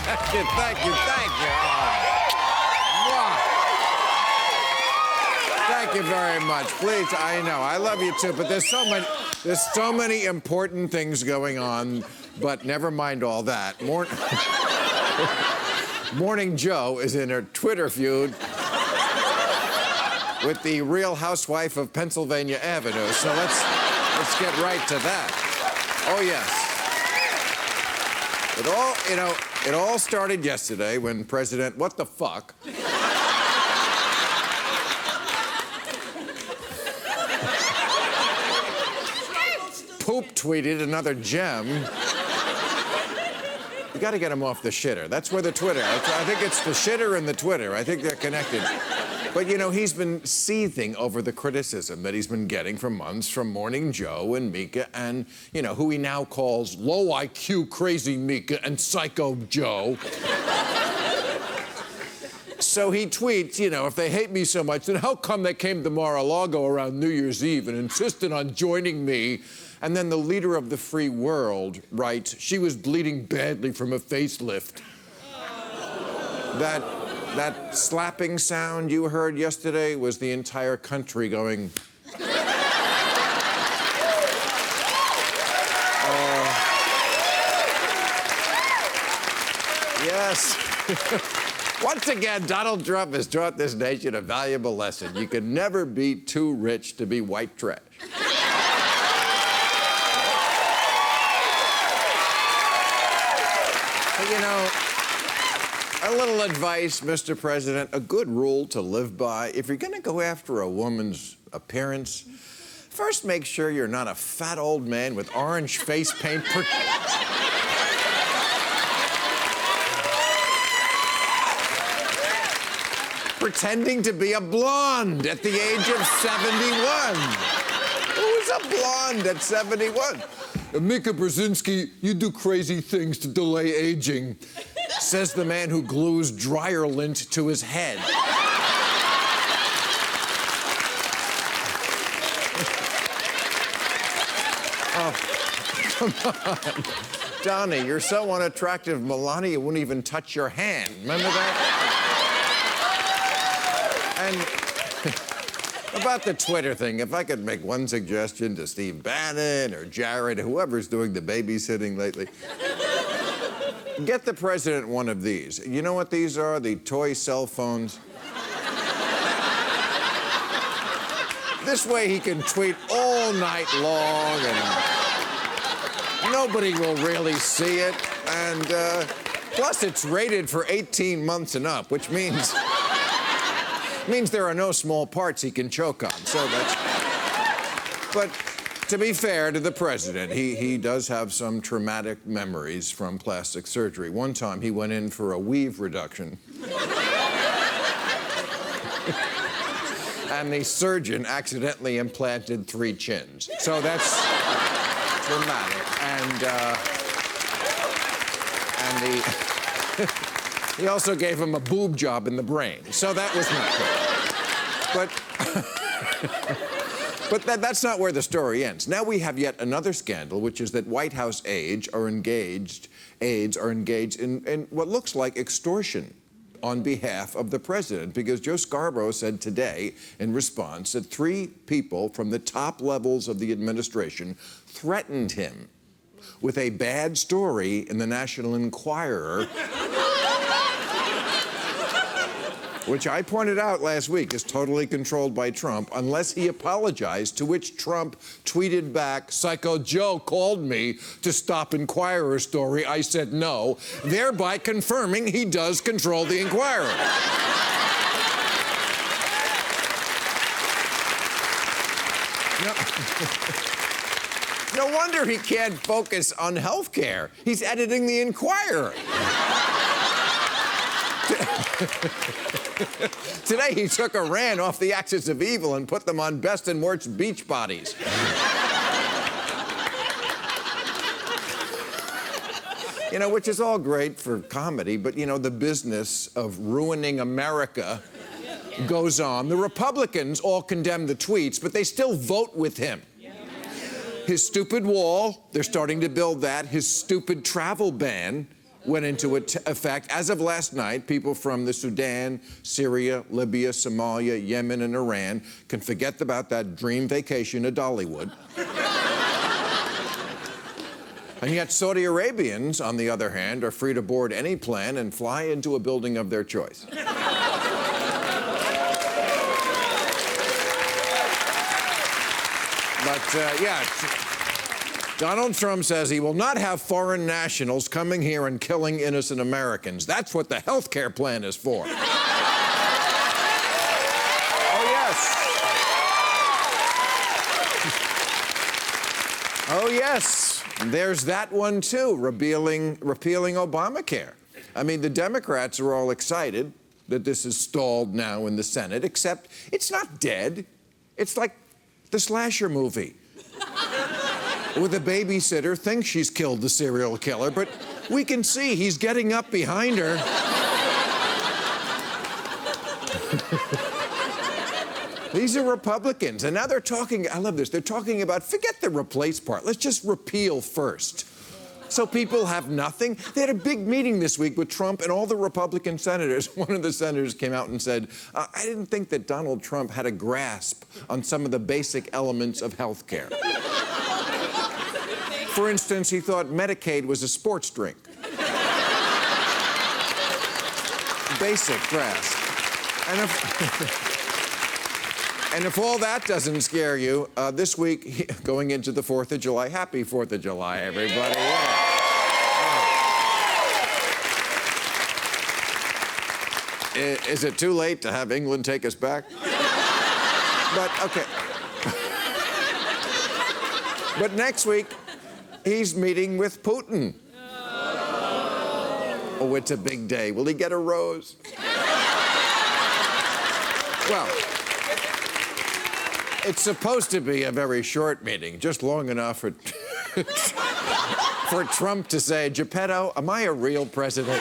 Thank you. Wow. Thank you very much. Please, I know, I love you too, but there's so many important things going on, but never mind all that. Morning Joe is in a Twitter feud with the Real Housewife of Pennsylvania Avenue, so let's get right to that. Oh, yes. It all started yesterday when President What the Fuck poop tweeted another gem. You got to get him off the shitter. That's where the Twitter. I think it's the shitter and the Twitter. I think they're connected. But, he's been seething over the criticism that he's been getting for months from Morning Joe and Mika and, who he now calls low IQ crazy Mika and psycho Joe. So he tweets, if they hate me so much, then how come they came to Mar-a-Lago around New Year's Eve and insisted on joining me? And then the leader of the free world writes, she was bleeding badly from a facelift. That slapping sound you heard yesterday was the entire country going... Yes. Once again, Donald Trump has taught this nation a valuable lesson. You can never be too rich to be white trash. A little advice, Mr. President, a good rule to live by. If you're going to go after a woman's appearance, first make sure you're not a fat old man with orange face paint pretending to be a blonde at the age of 71. Who's a blonde at 71? Mika Brzezinski, you do crazy things to delay aging, says the man who glues dryer lint to his head. Oh, come on. Donnie, you're so unattractive, Melania wouldn't even touch your hand. Remember that? And about the Twitter thing, if I could make one suggestion to Steve Bannon or Jared, whoever's doing the babysitting lately, get the president one of these. You know what these are? The toy cell phones. This way he can tweet all night long and nobody will really see it. And plus it's rated for 18 months and up, which means there are no small parts he can choke on. So that's... But to be fair to the president, he does have some traumatic memories from plastic surgery. One time he went in for a weave reduction. And the surgeon accidentally implanted 3 chins. So that's dramatic. He also gave him a boob job in the brain. So that was not good. But that's not where the story ends. Now we have yet another scandal, which is that White House aides are engaged in what looks like extortion on behalf of the president, because Joe Scarborough said today in response that 3 people from the top levels of the administration threatened him with a bad story in the National Enquirer, which I pointed out last week is totally controlled by Trump, unless he apologized, to which Trump tweeted back, Psycho Joe called me to stop Enquirer story. I said no, thereby confirming he does control the Enquirer. No wonder he can't focus on health care. He's editing the Enquirer. Today he took Iran off the axis of evil and put them on best and worst beach bodies. Which is all great for comedy, but the business of ruining America goes on. The Republicans all condemn the tweets, but they still vote with him. His stupid wall, they're starting to build that. His stupid travel ban, went into effect. As of last night, people from the Sudan, Syria, Libya, Somalia, Yemen, and Iran can forget about that dream vacation to Dollywood. And yet Saudi Arabians, on the other hand, are free to board any plane and fly into a building of their choice. But, yeah, Donald Trump says he will not have foreign nationals coming here and killing innocent Americans. That's what the health care plan is for. Oh, yes. Oh, yes. There's that one, too, repealing Obamacare. I mean, the Democrats are all excited that this is stalled now in the Senate, except it's not dead. It's like the slasher movie, where the babysitter thinks she's killed the serial killer, but we can see he's getting up behind her. These are Republicans, and now they're talking, I love this, they're talking about, forget the replace part, let's just repeal first. So people have nothing. They had a big meeting this week with Trump and all the Republican senators. One of the senators came out and said, I didn't think that Donald Trump had a grasp on some of the basic elements of health care. For instance, he thought Medicaid was a sports drink. Basic grasp. And if all that doesn't scare you, this week, going into the 4th of July, happy 4th of July, everybody. Yeah. Is it too late to have England take us back? But, okay. But next week, he's meeting with Putin. Oh, it's a big day. Will he get a rose? Well, it's supposed to be a very short meeting, just long enough for, for Trump to say, Geppetto, am I a real president?